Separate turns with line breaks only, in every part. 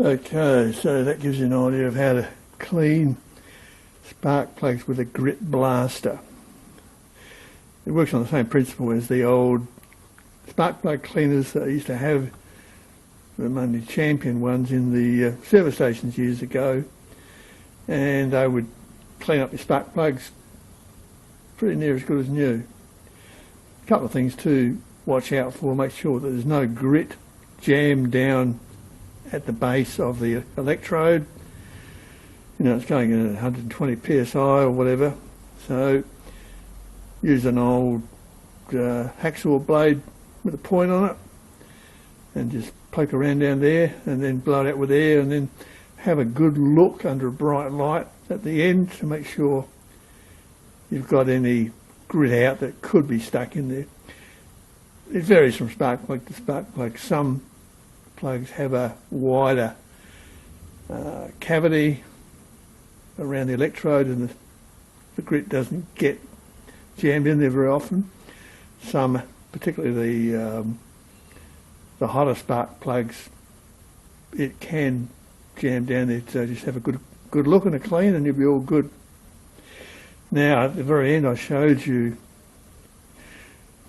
Okay, so that gives you an idea of how to clean spark plugs with a grit blaster. It works on the same principle as the old spark plug cleaners that I used to have, the mainly Champion ones in the service stations years ago, and they would clean up your spark plugs pretty near as good as new. A couple of things to watch out for: make sure that there's no grit jammed down at the base of the electrode. You know, it's going in at 120 psi or whatever, so use an old hacksaw blade with a point on it and just poke around down there and then blow it out with air, and then have a good look under a bright light at the end to make sure you've got any grit out that could be stuck in there. It varies from spark plug to spark plug. Some plugs have a wider cavity around the electrode and the grit doesn't get jammed in there very often. Some, particularly the hotter spark plugs, it can jam down there, so just have a good look and a clean and you'll be all good. Now at the very end I showed you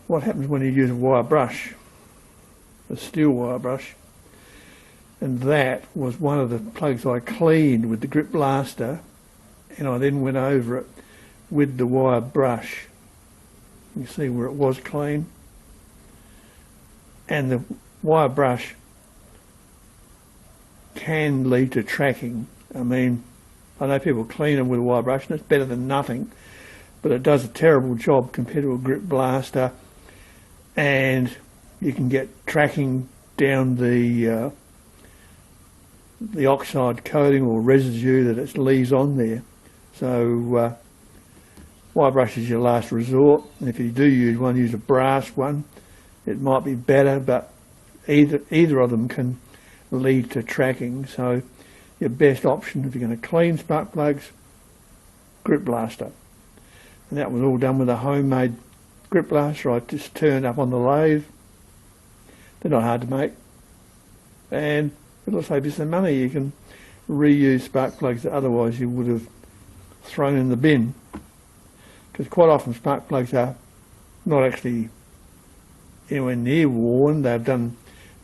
what happens when you use a wire brush, a steel wire brush, and that was one of the plugs I cleaned with the grit blaster, and I then went over it with the wire brush. You see where it was clean, and the wire brush can lead to tracking. I mean, I know people clean them with a wire brush and it's better than nothing, but it does a terrible job compared to a grit blaster, and you can get tracking down the oxide coating or residue that it leaves on there. So wire brush is your last resort, and if you do use one, use a brass one. It might be better, but either of them can lead to tracking. So your best option if you're going to clean spark plugs, grit blaster. And that was all done with a homemade grit blaster I just turned up on the lathe. They're not hard to make, and it'll save you some money. You can reuse spark plugs that otherwise you would have thrown in the bin, because quite often spark plugs are not actually anywhere near worn. They've done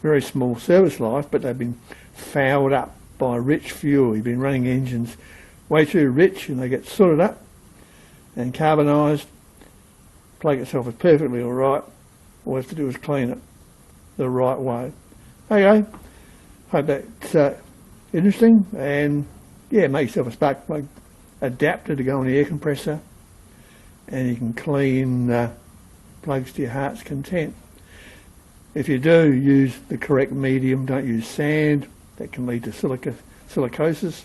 very small service life, but they've been fouled up by rich fuel. You've been running engines way too rich and they get sooted up and carbonised. Plug itself is perfectly alright. All you have to do is clean it the right way. Okay, hope that's interesting, and yeah, make yourself a spark plug adapter to go on the air compressor, and you can clean plugs to your heart's content. If you do, use the correct medium. Don't use sand. That can lead to silicosis.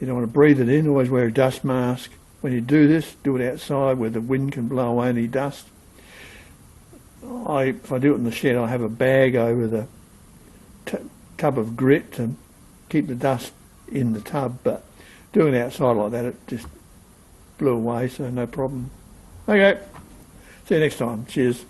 You don't want to breathe it in. Always wear a dust mask. When you do this, do it outside where the wind can blow away any dust. If I do it in the shed, I have a bag over the tub of grit to keep the dust in the tub, but doing it outside like that, it just blew away, so no problem. Okay, see you next time. Cheers.